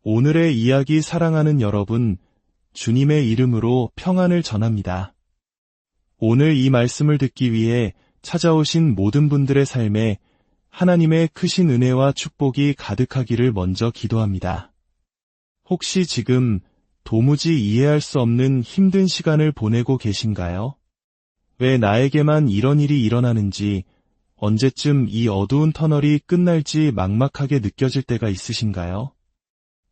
오늘의 이야기 사랑하는 여러분, 주님의 이름으로 평안을 전합니다. 오늘 이 말씀을 듣기 위해 찾아오신 모든 분들의 삶에 하나님의 크신 은혜와 축복이 가득하기를 먼저 기도합니다. 혹시 지금 도무지 이해할 수 없는 힘든 시간을 보내고 계신가요? 왜 나에게만 이런 일이 일어나는지, 언제쯤 이 어두운 터널이 끝날지 막막하게 느껴질 때가 있으신가요?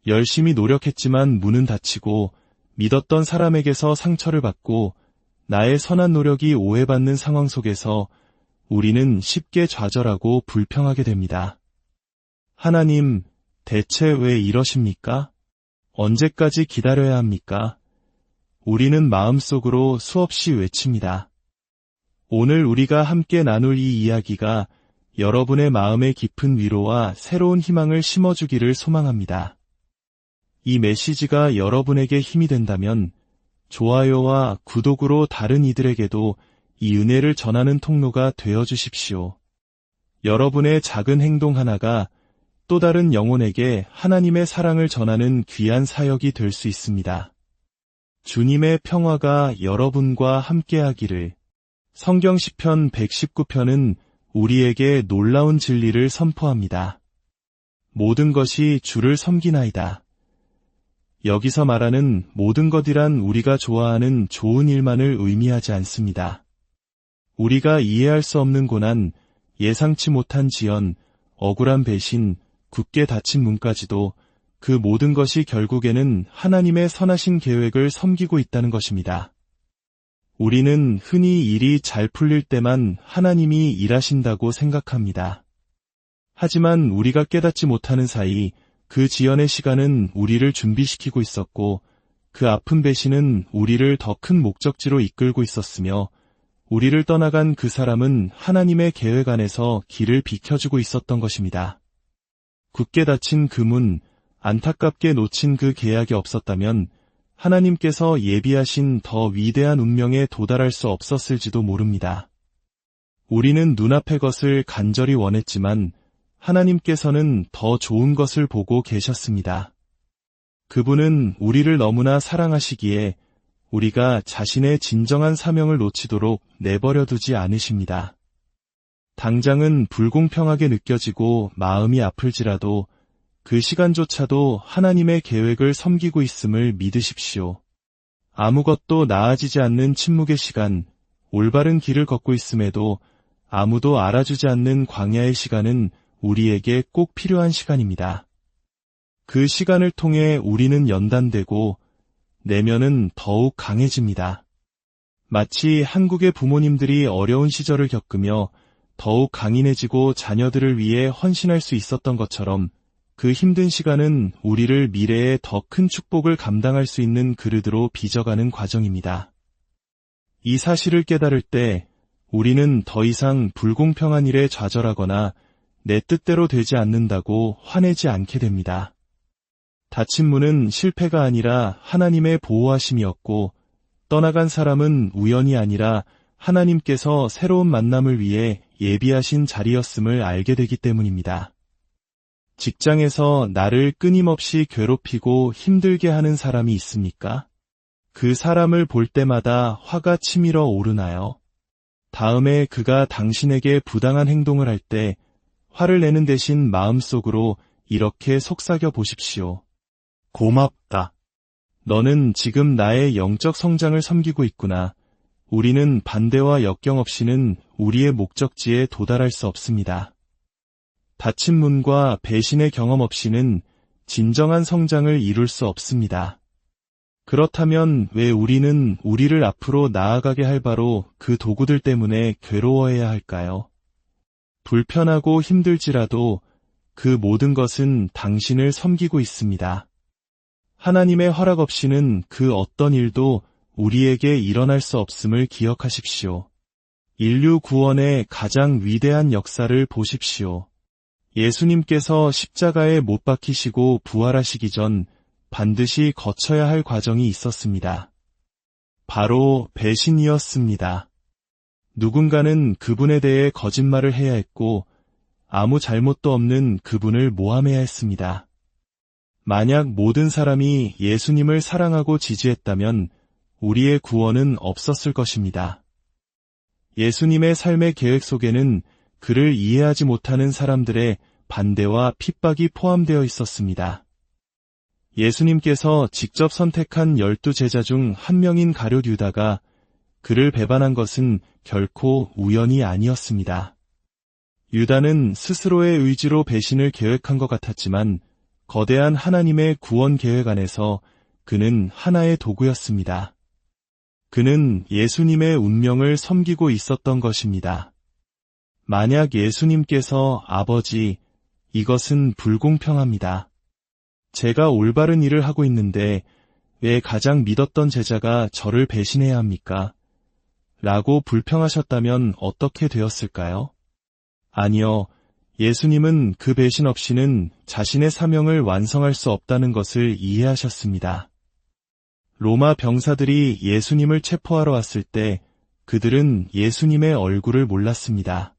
열심히 노력했지만 문은 닫히고 믿었던 사람에게서 상처를 받고 나의 선한 노력이 오해받는 상황 속에서 우리는 쉽게 좌절하고 불평하게 됩니다. 하나님, 대체 왜 이러십니까? 언제까지 기다려야 합니까? 우리는 마음속으로 수없이 외칩니다. 오늘 우리가 함께 나눌 이 이야기가 여러분의 마음에 깊은 위로와 새로운 희망을 심어주기를 소망합니다. 이 메시지가 여러분에게 힘이 된다면 좋아요와 구독으로 다른 이들에게도 이 은혜를 전하는 통로가 되어주십시오. 여러분의 작은 행동 하나가 또 다른 영혼에게 하나님의 사랑을 전하는 귀한 사역이 될 수 있습니다. 주님의 평화가 여러분과 함께하기를. 성경 시편 119편은 우리에게 놀라운 진리를 선포합니다. 모든 것이 주를 섬기나이다. 여기서 말하는 모든 것이란 우리가 좋아하는 좋은 일만을 의미하지 않습니다. 우리가 이해할 수 없는 고난, 예상치 못한 지연, 억울한 배신, 굳게 닫힌 문까지도 그 모든 것이 결국에는 하나님의 선하신 계획을 섬기고 있다는 것입니다. 우리는 흔히 일이 잘 풀릴 때만 하나님이 일하신다고 생각합니다. 하지만 우리가 깨닫지 못하는 사이 그 지연의 시간은 우리를 준비시키고 있었고 그 아픈 배신은 우리를 더 큰 목적지로 이끌고 있었으며 우리를 떠나간 그 사람은 하나님의 계획 안에서 길을 비켜주고 있었던 것입니다. 굳게 닫힌 그 문, 안타깝게 놓친 그 계약이 없었다면 하나님께서 예비하신 더 위대한 운명에 도달할 수 없었을지도 모릅니다. 우리는 눈앞의 것을 간절히 원했지만 하나님께서는 더 좋은 것을 보고 계셨습니다. 그분은 우리를 너무나 사랑하시기에 우리가 자신의 진정한 사명을 놓치도록 내버려 두지 않으십니다. 당장은 불공평하게 느껴지고 마음이 아플지라도 그 시간조차도 하나님의 계획을 섬기고 있음을 믿으십시오. 아무것도 나아지지 않는 침묵의 시간, 올바른 길을 걷고 있음에도 아무도 알아주지 않는 광야의 시간은 우리에게 꼭 필요한 시간입니다. 그 시간을 통해 우리는 연단되고 내면은 더욱 강해집니다. 마치 한국의 부모님들이 어려운 시절을 겪으며 더욱 강인해지고 자녀들을 위해 헌신할 수 있었던 것처럼 그 힘든 시간은 우리를 미래의 더 큰 축복을 감당할 수 있는 그릇으로 빚어가는 과정입니다. 이 사실을 깨달을 때 우리는 더 이상 불공평한 일에 좌절하거나 내 뜻대로 되지 않는다고 화내지 않게 됩니다. 닫힌 문은 실패가 아니라 하나님의 보호하심이었고 떠나간 사람은 우연이 아니라 하나님께서 새로운 만남을 위해 예비하신 자리였음을 알게 되기 때문입니다. 직장에서 나를 끊임없이 괴롭히고 힘들게 하는 사람이 있습니까? 그 사람을 볼 때마다 화가 치밀어 오르나요? 다음에 그가 당신에게 부당한 행동을 할 때 화를 내는 대신 마음속으로 이렇게 속삭여 보십시오. 고맙다. 너는 지금 나의 영적 성장을 섬기고 있구나. 우리는 반대와 역경 없이는 우리의 목적지에 도달할 수 없습니다. 닫힌 문과 배신의 경험 없이는 진정한 성장을 이룰 수 없습니다. 그렇다면 왜 우리는 우리를 앞으로 나아가게 할 바로 그 도구들 때문에 괴로워해야 할까요? 불편하고 힘들지라도 그 모든 것은 당신을 섬기고 있습니다. 하나님의 허락 없이는 그 어떤 일도 우리에게 일어날 수 없음을 기억하십시오. 인류 구원의 가장 위대한 역사를 보십시오. 예수님께서 십자가에 못 박히시고 부활하시기 전 반드시 거쳐야 할 과정이 있었습니다. 바로 배신이었습니다. 누군가는 그분에 대해 거짓말을 해야 했고 아무 잘못도 없는 그분을 모함해야 했습니다. 만약 모든 사람이 예수님을 사랑하고 지지했다면 우리의 구원은 없었을 것입니다. 예수님의 삶의 계획 속에는 그를 이해하지 못하는 사람들의 반대와 핍박이 포함되어 있었습니다. 예수님께서 직접 선택한 12제자 중 한 명인 가룟 유다가 그를 배반한 것은 결코 우연이 아니었습니다. 유다는 스스로의 의지로 배신을 계획한 것 같았지만 거대한 하나님의 구원 계획 안에서 그는 하나의 도구였습니다. 그는 예수님의 운명을 섬기고 있었던 것입니다. 만약 예수님께서 아버지, 이것은 불공평합니다. 제가 올바른 일을 하고 있는데 왜 가장 믿었던 제자가 저를 배신해야 합니까? 라고 불평하셨다면 어떻게 되었을까요? 아니요. 예수님은 그 배신 없이는 자신의 사명을 완성할 수 없다는 것을 이해하셨습니다. 로마 병사들이 예수님을 체포하러 왔을 때 그들은 예수님의 얼굴을 몰랐습니다.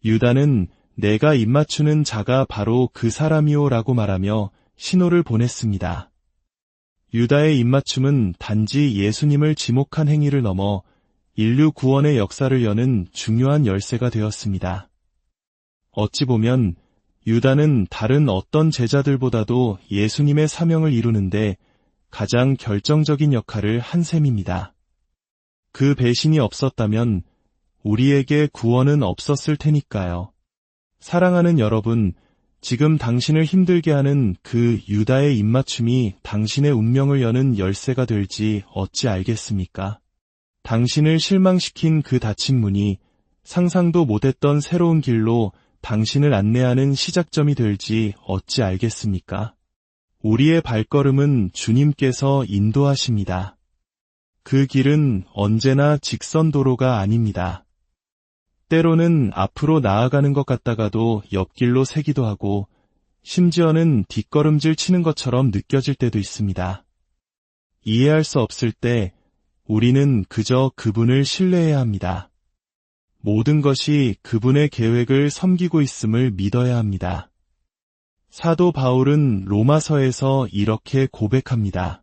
유다는 내가 입맞추는 자가 바로 그 사람이오라고 말하며 신호를 보냈습니다. 유다의 입맞춤은 단지 예수님을 지목한 행위를 넘어 인류 구원의 역사를 여는 중요한 열쇠가 되었습니다. 어찌 보면 유다는 다른 어떤 제자들보다도 예수님의 사명을 이루는데 가장 결정적인 역할을 한 셈입니다. 그 배신이 없었다면 우리에게 구원은 없었을 테니까요. 사랑하는 여러분, 지금 당신을 힘들게 하는 그 유다의 입맞춤이 당신의 운명을 여는 열쇠가 될지 어찌 알겠습니까? 당신을 실망시킨 그 닫힌 문이 상상도 못했던 새로운 길로 당신을 안내하는 시작점이 될지 어찌 알겠습니까? 우리의 발걸음은 주님께서 인도하십니다. 그 길은 언제나 직선도로가 아닙니다. 때로는 앞으로 나아가는 것 같다가도 옆길로 새기도 하고 심지어는 뒷걸음질 치는 것처럼 느껴질 때도 있습니다. 이해할 수 없을 때 우리는 그저 그분을 신뢰해야 합니다. 모든 것이 그분의 계획을 섬기고 있음을 믿어야 합니다. 사도 바울은 로마서에서 이렇게 고백합니다.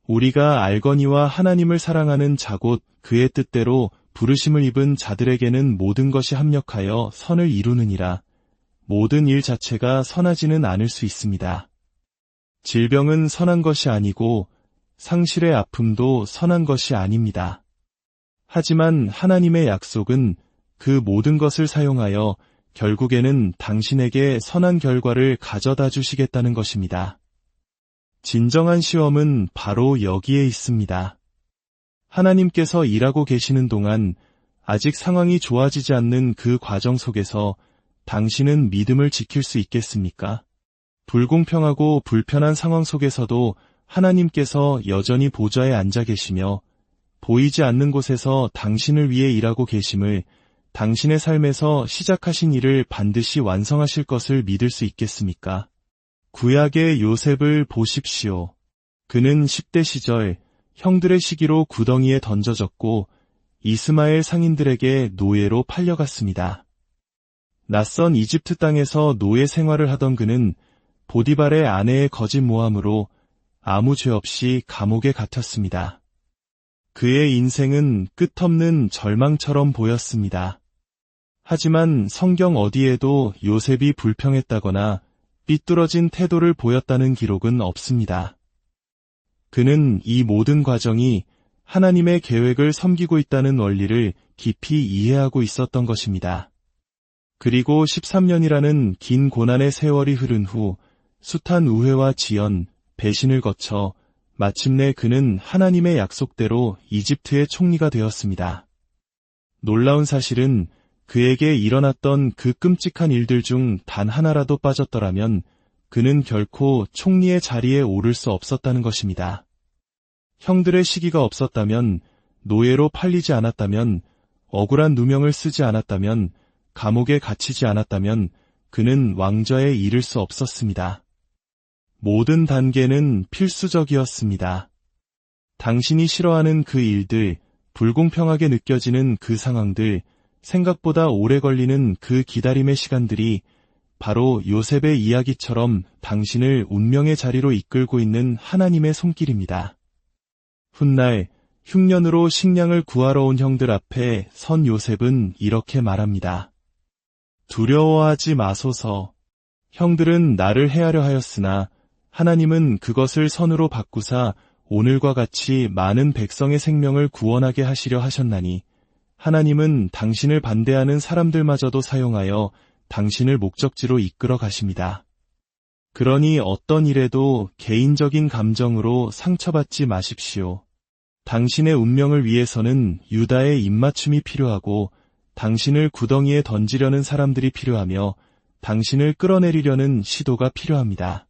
우리가 알거니와 하나님을 사랑하는 자곧 그의 뜻대로 부르심을 입은 자들에게는 모든 것이 합력하여 선을 이루느니라. 모든 일 자체가 선하지는 않을 수 있습니다. 질병은 선한 것이 아니고 상실의 아픔도 선한 것이 아닙니다. 하지만 하나님의 약속은 그 모든 것을 사용하여 결국에는 당신에게 선한 결과를 가져다 주시겠다는 것입니다. 진정한 시험은 바로 여기에 있습니다. 하나님께서 일하고 계시는 동안 아직 상황이 좋아지지 않는 그 과정 속에서 당신은 믿음을 지킬 수 있겠습니까? 불공평하고 불편한 상황 속에서도 하나님께서 여전히 보좌에 앉아 계시며 보이지 않는 곳에서 당신을 위해 일하고 계심을 당신의 삶에서 시작하신 일을 반드시 완성하실 것을 믿을 수 있겠습니까? 구약의 요셉을 보십시오. 그는 10대 시절 형들의 시기로 구덩이에 던져졌고 이스마엘 상인들에게 노예로 팔려갔습니다. 낯선 이집트 땅에서 노예 생활을 하던 그는 보디발의 아내의 거짓 모함으로 아무 죄 없이 감옥에 갇혔습니다. 그의 인생은 끝없는 절망처럼 보였습니다. 하지만 성경 어디에도 요셉이 불평했다거나 삐뚤어진 태도를 보였다는 기록은 없습니다. 그는 이 모든 과정이 하나님의 계획을 섬기고 있다는 원리를 깊이 이해하고 있었던 것입니다. 그리고 13년이라는 긴 고난의 세월이 흐른 후 숱한 우회와 지연, 배신을 거쳐 마침내 그는 하나님의 약속대로 이집트의 총리가 되었습니다. 놀라운 사실은 그에게 일어났던 그 끔찍한 일들 중 단 하나라도 빠졌더라면 그는 결코 총리의 자리에 오를 수 없었다는 것입니다. 형들의 시기가 없었다면, 노예로 팔리지 않았다면, 억울한 누명을 쓰지 않았다면, 감옥에 갇히지 않았다면 그는 왕좌에 이를 수 없었습니다. 모든 단계는 필수적이었습니다. 당신이 싫어하는 그 일들, 불공평하게 느껴지는 그 상황들, 생각보다 오래 걸리는 그 기다림의 시간들이 바로 요셉의 이야기처럼 당신을 운명의 자리로 이끌고 있는 하나님의 손길입니다. 훗날 흉년으로 식량을 구하러 온 형들 앞에 선 요셉은 이렇게 말합니다. 두려워하지 마소서. 형들은 나를 해하려 하였으나 하나님은 그것을 선으로 바꾸사 오늘과 같이 많은 백성의 생명을 구원하게 하시려 하셨나니 하나님은 당신을 반대하는 사람들마저도 사용하여 당신을 목적지로 이끌어 가십니다. 그러니 어떤 일에도 개인적인 감정으로 상처받지 마십시오. 당신의 운명을 위해서는 유다의 입맞춤이 필요하고 당신을 구덩이에 던지려는 사람들이 필요하며 당신을 끌어내리려는 시도가 필요합니다.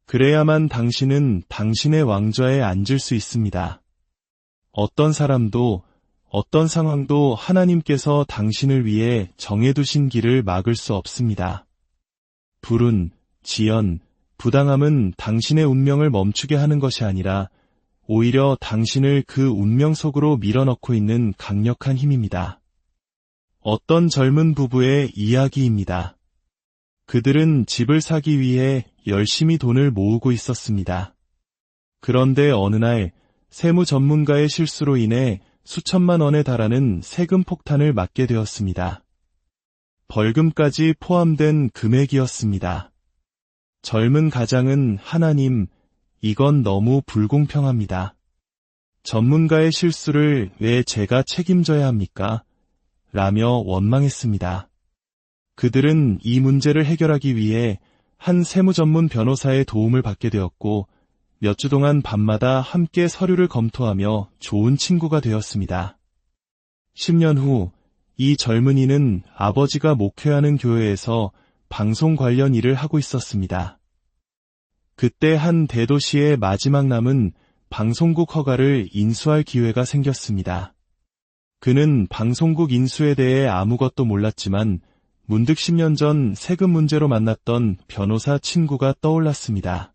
그래야만 당신은 당신의 왕좌에 앉을 수 있습니다. 어떤 사람도 어떤 상황도 하나님께서 당신을 위해 정해두신 길을 막을 수 없습니다. 불운, 지연, 부당함은 당신의 운명을 멈추게 하는 것이 아니라 오히려 당신을 그 운명 속으로 밀어넣고 있는 강력한 힘입니다. 어떤 젊은 부부의 이야기입니다. 그들은 집을 사기 위해 열심히 돈을 모으고 있었습니다. 그런데 어느 날 세무 전문가의 실수로 인해 수천만 원에 달하는 세금 폭탄을 맞게 되었습니다. 벌금까지 포함된 금액이었습니다. 젊은 가장은 하나님, 이건 너무 불공평합니다. 전문가의 실수를 왜 제가 책임져야 합니까? 라며 원망했습니다. 그들은 이 문제를 해결하기 위해 한 세무 전문 변호사의 도움을 받게 되었고 몇 주 동안 밤마다 함께 서류를 검토하며 좋은 친구가 되었습니다. 10년 후 이 젊은이는 아버지가 목회하는 교회에서 방송 관련 일을 하고 있었습니다. 그때 한 대도시의 마지막 남은 방송국 허가를 인수할 기회가 생겼습니다. 그는 방송국 인수에 대해 아무것도 몰랐지만 문득 10년 전 세금 문제로 만났던 변호사 친구가 떠올랐습니다.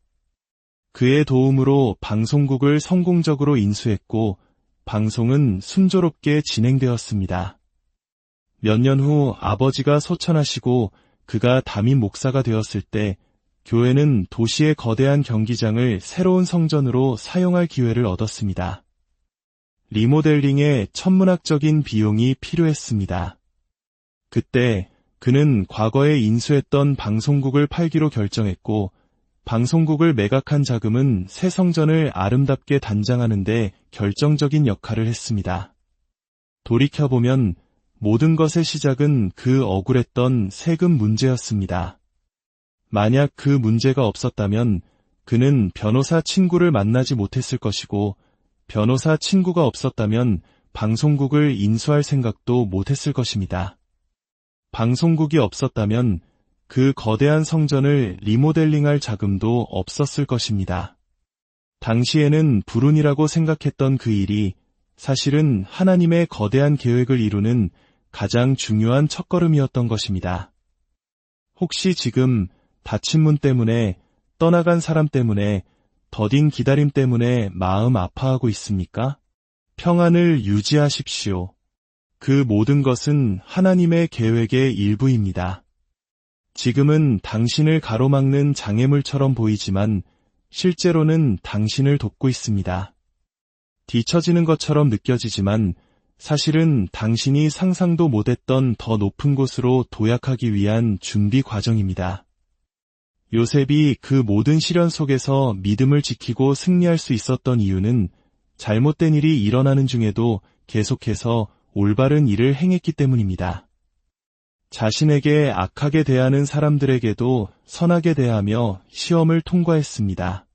그의 도움으로 방송국을 성공적으로 인수했고 방송은 순조롭게 진행되었습니다. 몇 년 후 아버지가 소천하시고 그가 담임 목사가 되었을 때 교회는 도시의 거대한 경기장을 새로운 성전으로 사용할 기회를 얻었습니다. 리모델링에 천문학적인 비용이 필요했습니다. 그때 그는 과거에 인수했던 방송국을 팔기로 결정했고 방송국을 매각한 자금은 새 성전을 아름답게 단장하는 데 결정적인 역할을 했습니다. 돌이켜보면 모든 것의 시작은 그 억울했던 세금 문제였습니다. 만약 그 문제가 없었다면 그는 변호사 친구를 만나지 못했을 것이고 변호사 친구가 없었다면 방송국을 인수할 생각도 못했을 것입니다. 방송국이 없었다면 그 거대한 성전을 리모델링할 자금도 없었을 것입니다. 당시에는 불운이라고 생각했던 그 일이 사실은 하나님의 거대한 계획을 이루는 가장 중요한 첫걸음이었던 것입니다. 혹시 지금 닫힌 문 때문에, 떠나간 사람 때문에, 더딘 기다림 때문에 마음 아파하고 있습니까? 평안을 유지하십시오. 그 모든 것은 하나님의 계획의 일부입니다. 지금은 당신을 가로막는 장애물처럼 보이지만 실제로는 당신을 돕고 있습니다. 뒤처지는 것처럼 느껴지지만 사실은 당신이 상상도 못했던 더 높은 곳으로 도약하기 위한 준비 과정입니다. 요셉이 그 모든 시련 속에서 믿음을 지키고 승리할 수 있었던 이유는 잘못된 일이 일어나는 중에도 계속해서 올바른 일을 행했기 때문입니다. 자신에게 악하게 대하는 사람들에게도 선하게 대하며 시험을 통과했습니다.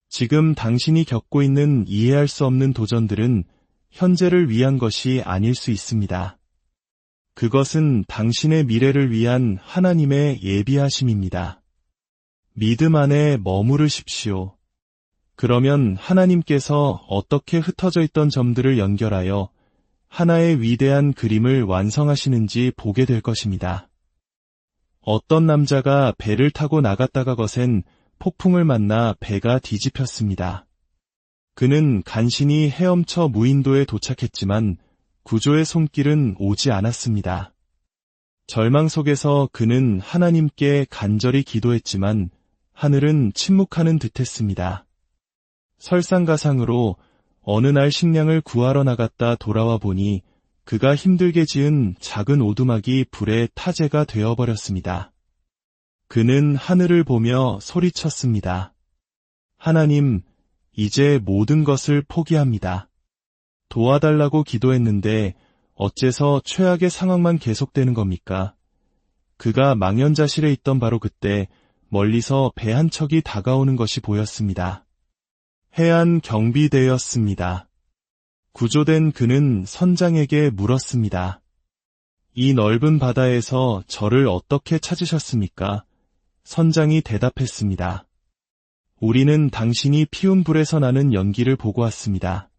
지금 당신이 겪고 있는 이해할 수 없는 도전들은 현재를 위한 것이 아닐 수 있습니다. 그것은 당신의 미래를 위한 하나님의 예비하심입니다. 믿음 안에 머무르십시오. 그러면 하나님께서 어떻게 흩어져 있던 점들을 연결하여 하나의 위대한 그림을 완성하시는지 보게 될 것입니다. 어떤 남자가 배를 타고 나갔다가 거센 폭풍을 만나 배가 뒤집혔습니다. 그는 간신히 헤엄쳐 무인도에 도착했지만 구조의 손길은 오지 않았습니다. 절망 속에서 그는 하나님께 간절히 기도했지만 하늘은 침묵하는 듯했습니다. 설상가상으로 어느 날 식량을 구하러 나갔다 돌아와 보니 그가 힘들게 지은 작은 오두막이 불에 타제가 되어버렸습니다. 그는 하늘을 보며 소리쳤습니다. 하나님, 이제 모든 것을 포기합니다. 도와달라고 기도했는데 어째서 최악의 상황만 계속되는 겁니까? 그가 망연자실해 있던 바로 그때 멀리서 배 한 척이 다가오는 것이 보였습니다. 해안 경비대였습니다. 구조된 그는 선장에게 물었습니다. 이 넓은 바다에서 저를 어떻게 찾으셨습니까? 선장이 대답했습니다. 우리는 당신이 피운 불에서 나는 연기를 보고 왔습니다.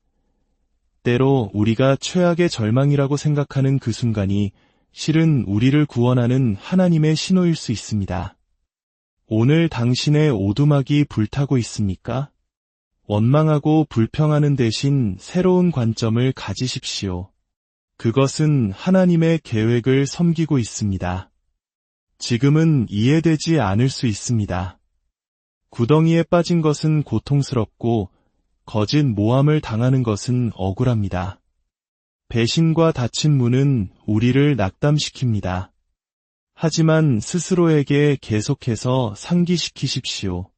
때로 우리가 최악의 절망이라고 생각하는 그 순간이 실은 우리를 구원하는 하나님의 신호일 수 있습니다. 오늘 당신의 오두막이 불타고 있습니까? 원망하고 불평하는 대신 새로운 관점을 가지십시오. 그것은 하나님의 계획을 섬기고 있습니다. 지금은 이해되지 않을 수 있습니다. 구덩이에 빠진 것은 고통스럽고 거짓 모함을 당하는 것은 억울합니다. 배신과 닫힌 문은 우리를 낙담시킵니다. 하지만 스스로에게 계속해서 상기시키십시오.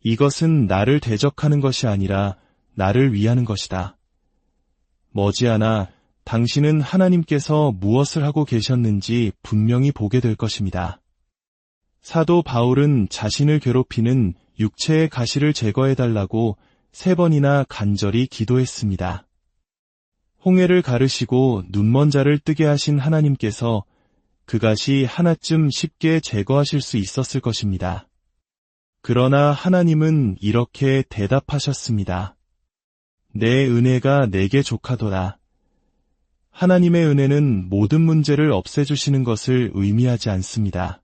이것은 나를 대적하는 것이 아니라 나를 위하는 것이다. 머지않아 당신은 하나님께서 무엇을 하고 계셨는지 분명히 보게 될 것입니다. 사도 바울은 자신을 괴롭히는 육체의 가시를 제거해달라고 3번이나 간절히 기도했습니다. 홍해를 가르시고 눈먼 자를 뜨게 하신 하나님께서 그 가시 하나쯤 쉽게 제거하실 수 있었을 것입니다. 그러나 하나님은 이렇게 대답하셨습니다. 내 은혜가 내게 족하도다. 하나님의 은혜는 모든 문제를 없애주시는 것을 의미하지 않습니다.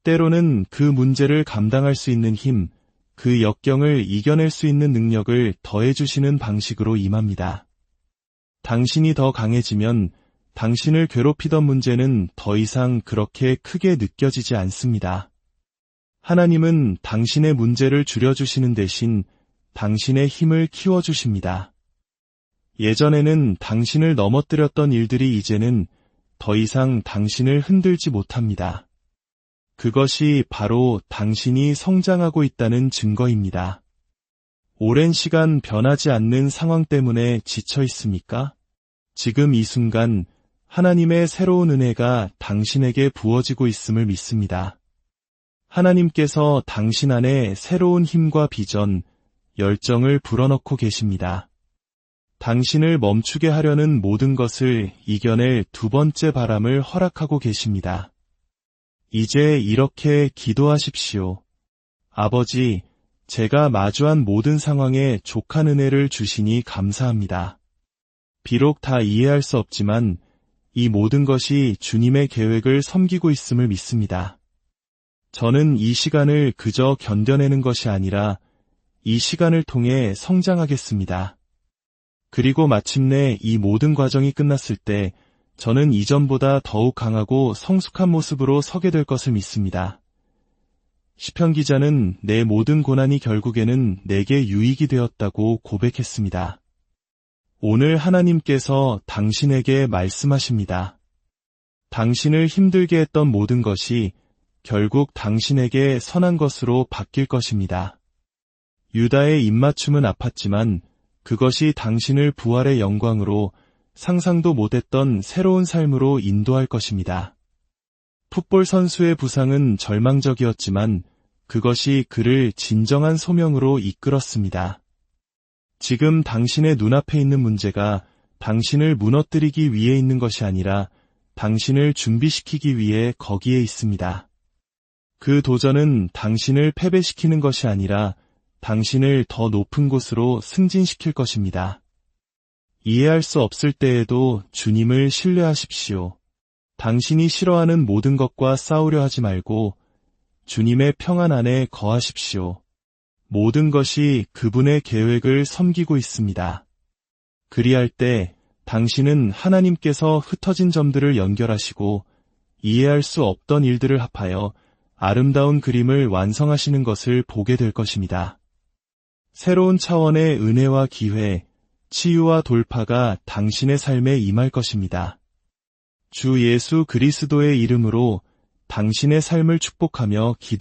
때로는 그 문제를 감당할 수 있는 힘, 그 역경을 이겨낼 수 있는 능력을 더해주시는 방식으로 임합니다. 당신이 더 강해지면 당신을 괴롭히던 문제는 더 이상 그렇게 크게 느껴지지 않습니다. 하나님은 당신의 문제를 줄여주시는 대신 당신의 힘을 키워주십니다. 예전에는 당신을 넘어뜨렸던 일들이 이제는 더 이상 당신을 흔들지 못합니다. 그것이 바로 당신이 성장하고 있다는 증거입니다. 오랜 시간 변하지 않는 상황 때문에 지쳐 있습니까? 지금 이 순간 하나님의 새로운 은혜가 당신에게 부어지고 있음을 믿습니다. 하나님께서 당신 안에 새로운 힘과 비전, 열정을 불어넣고 계십니다. 당신을 멈추게 하려는 모든 것을 이겨낼 2번째 바람을 허락하고 계십니다. 이제 이렇게 기도하십시오. 아버지, 제가 마주한 모든 상황에 족한 은혜를 주시니 감사합니다. 비록 다 이해할 수 없지만 이 모든 것이 주님의 계획을 섬기고 있음을 믿습니다. 저는 이 시간을 그저 견뎌내는 것이 아니라 이 시간을 통해 성장하겠습니다. 그리고 마침내 이 모든 과정이 끝났을 때 저는 이전보다 더욱 강하고 성숙한 모습으로 서게 될 것을 믿습니다. 시편 기자는 내 모든 고난이 결국에는 내게 유익이 되었다고 고백했습니다. 오늘 하나님께서 당신에게 말씀하십니다. 당신을 힘들게 했던 모든 것이 결국 당신에게 선한 것으로 바뀔 것입니다. 유다의 입맞춤은 아팠지만 그것이 당신을 부활의 영광으로 상상도 못했던 새로운 삶으로 인도할 것입니다. 풋볼 선수의 부상은 절망적이었지만 그것이 그를 진정한 소명으로 이끌었습니다. 지금 당신의 눈앞에 있는 문제가 당신을 무너뜨리기 위해 있는 것이 아니라 당신을 준비시키기 위해 거기에 있습니다. 그 도전은 당신을 패배시키는 것이 아니라 당신을 더 높은 곳으로 승진시킬 것입니다. 이해할 수 없을 때에도 주님을 신뢰하십시오. 당신이 싫어하는 모든 것과 싸우려 하지 말고 주님의 평안 안에 거하십시오. 모든 것이 그분의 계획을 섬기고 있습니다. 그리할 때 당신은 하나님께서 흩어진 점들을 연결하시고 이해할 수 없던 일들을 합하여 아름다운 그림을 완성하시는 것을 보게 될 것입니다. 새로운 차원의 은혜와 기회, 치유와 돌파가 당신의 삶에 임할 것입니다. 주 예수 그리스도의 이름으로 당신의 삶을 축복하며 기도합니다.